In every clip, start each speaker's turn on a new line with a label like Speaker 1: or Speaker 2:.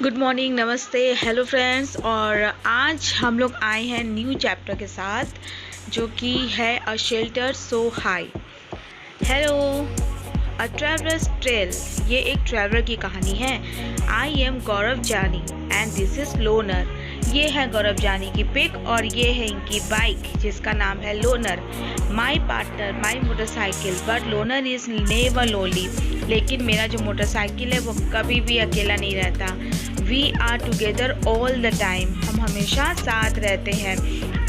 Speaker 1: Good morning, नमस्ते, hello friends. और आज हम लोग आए हैं न्यू चैप्टर के साथ जो कि है a shelter so high. Hello, a travellers trail. ये एक ट्रैवलर की कहानी है। आई एम गौरव जानी एंड दिस इज लोनर। ये है गौरव जानी की पिक और ये है इनकी बाइक जिसका नाम है Loner. My partner, my motorcycle, but Loner is never lonely. लेकिन मेरा जो मोटरसाइकिल है वो कभी भी अकेला नहीं रहता। We are together all the time. हम हमेशा साथ रहते हैं।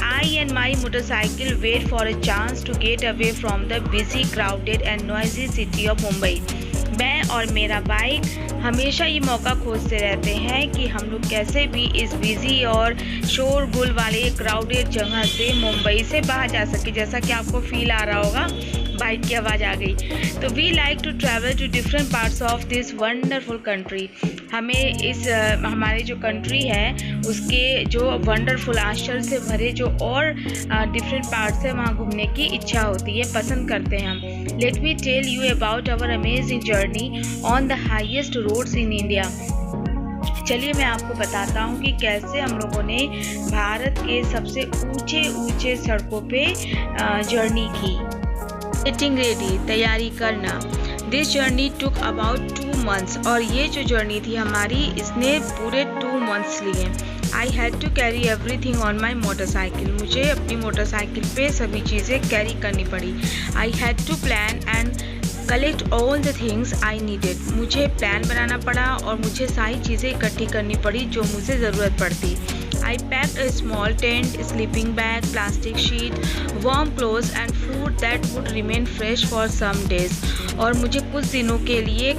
Speaker 1: I and my motorcycle wait for a chance to get away from the busy crowded and noisy city of Mumbai. मैं और मेरा बाइक हमेशा ये मौका खोजते रहते हैं कि हम लोग कैसे भी इस बिजी और शोरगुल वाले क्राउडेड जगह से मुंबई से बाहर जा सके। जैसा कि आपको फील आ रहा होगा, बाइक की आवाज़ आ गई। तो we like to travel to different parts of this wonderful country. हमें इस हमारे जो कंट्री है उसके जो वंडरफुल आश्चर्य से भरे जो और डिफरेंट पार्ट्स है वहाँ घूमने की इच्छा होती है, पसंद करते हैं हम। Let me tell you about our amazing journey on the highest roads in India. चलिए मैं आपको बताता हूँ कि कैसे हम लोगों ने भारत के सबसे ऊंचे सड़कों पे जर्नी की। गेटिंग रेडी, तैयारी करना। This journey took about 2 months। और ये जो जर्नी थी हमारी इसने पूरे 2 months लिए। I had to carry everything on my motorcycle. मुझे अपनी मोटरसाइकिल पे सभी चीज़ें कैरी करनी पड़ी। I had to plan and collect all the things I needed. मुझे प्लान बनाना पड़ा और मुझे सारी चीज़ें इकट्ठी करनी पड़ी जो मुझे ज़रूरत पड़ती। I packed a small tent, sleeping bag, plastic sheet, warm clothes and food that would remain fresh for some days। और मुझे कुछ दिनों के लिए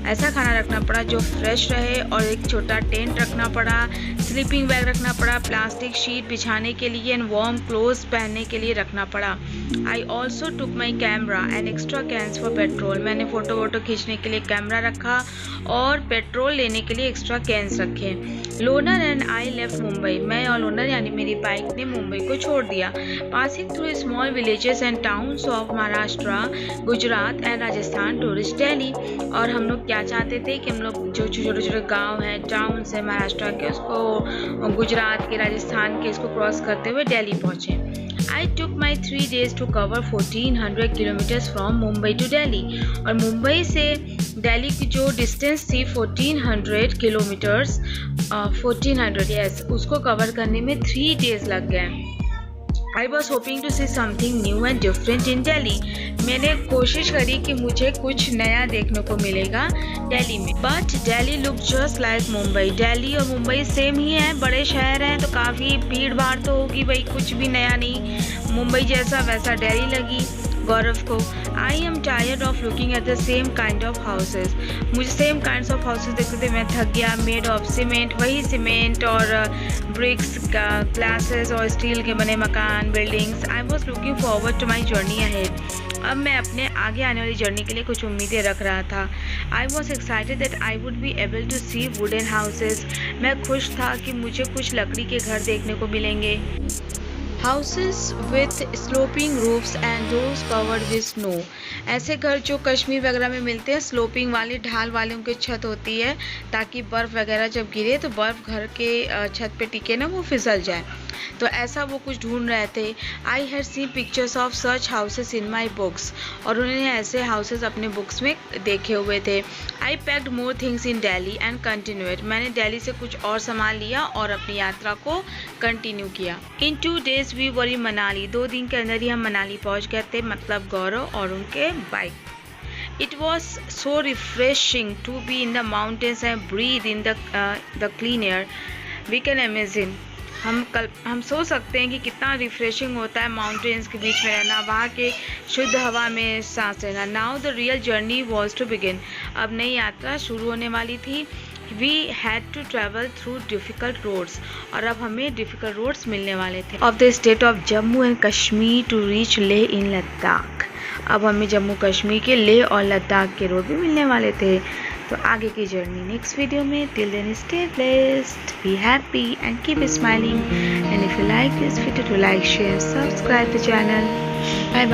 Speaker 1: ऐसा खाना रखना पड़ा जो फ्रेश रहे और एक छोटा टेंट रखना पड़ा, स्लीपिंग बैग रखना पड़ा, प्लास्टिक शीट बिछाने के लिए एंड वार्म क्लोथ्स पहनने के लिए रखना पड़ा। I also took my camera and extra cans for petrol. मैंने फ़ोटो वोटो खींचने के लिए कैमरा रखा और पेट्रोल लेने के लिए एक्स्ट्रा कैंस रखे। Loner and I left Mumbai. मैं और लोनर यानी मेरी बाइक ने मुंबई को छोड़ दिया। Passing through small villages and towns of Maharashtra, Gujarat and Rajasthan tourist Delhi. और हम लोग क्या चाहते थे कि हम लोग जो छोटे छोटे गांव हैं, टाउन्स हैं महाराष्ट्र के, उसको गुजरात के, राजस्थान के, इसको क्रॉस करते हुए दिल्ली पहुँचे। I took my 3 days to cover 1400 kilometers from Mumbai to Delhi. और मुंबई से दिल्ली की जो डिस्टेंस थी 1400 किलोमीटर्स, 1400 यस, उसको कवर करने में 3 days लग गए। I was hoping to see something new and different in Delhi। मैंने कोशिश करी कि मुझे कुछ नया देखने को मिलेगा दिल्ली में। But Delhi look just like Mumbai. Delhi और मुंबई सेम ही है, बड़े शहर हैं तो काफ़ी भीड़ भाड़ तो होगी भाई, कुछ भी नया नहीं। मुंबई जैसा वैसा दिल्ली लगी गौरव को। I am tired of looking at the same kind of houses. मुझे सेम काइंड ऑफ हाउसेज देखते थे मैं थक गया। मेड ऑफ सीमेंट, वही सीमेंट और ब्रिक्स, ग्लासेस और स्टील के बने मकान, buildings. I was looking forward to my journey ahead. अब मैं अपने आगे आने वाली जर्नी के लिए कुछ उम्मीदें रख रहा था। I was excited that I would be able to see wooden houses. मैं खुश था कि मुझे कुछ लकड़ी के घर देखने को मिलेंगे। Houses with sloping roofs and doors covered with snow. ऐसे घर जो कश्मीर वगैरह में मिलते हैं, स्लोपिंग वाले, ढाल वाले उनकी छत होती है ताकि बर्फ़ वगैरह जब गिरे तो बर्फ़ घर के छत पे टिके ना, वो फिसल जाए। तो ऐसा वो कुछ ढूंढ रहे थे। I had seen pictures of such houses in my books. और उन्होंने ऐसे हाउसेस अपने बुक्स में देखे हुए थे। I packed more things in Delhi and continued. मैंने दिल्ली से कुछ और सामान लिया और अपनी यात्रा को कंटिन्यू किया। इन 2 days वी वर इन मनाली। 2 दिन के अंदर ही हम मनाली पहुंच गए थे, मतलब गौरव और उनके bike. It was so refreshing to be in the mountains and breathe in the clean air। We can imagine। हम सोच सकते हैं कि कितना रिफ्रेशिंग होता है माउंटेन्स के बीच में रहना, वहाँ के शुद्ध हवा में सांस लेना। Now the real journey was to begin. अब नई यात्रा शुरू होने वाली थी। We had to travel through difficult roads. और अब हमें डिफ़िकल्ट रोड्स मिलने वाले थे। Of the state of Jammu and Kashmir to reach Leh in Ladakh. अब हमें जम्मू कश्मीर के लेह और लद्दाख के रोड भी मिलने वाले थे। तो आगे की जर्नी नेक्स्ट वीडियो में। Till then stay blessed, be happy and keep smiling. And if you like this video, to like, share, subscribe the channel। Bye bye।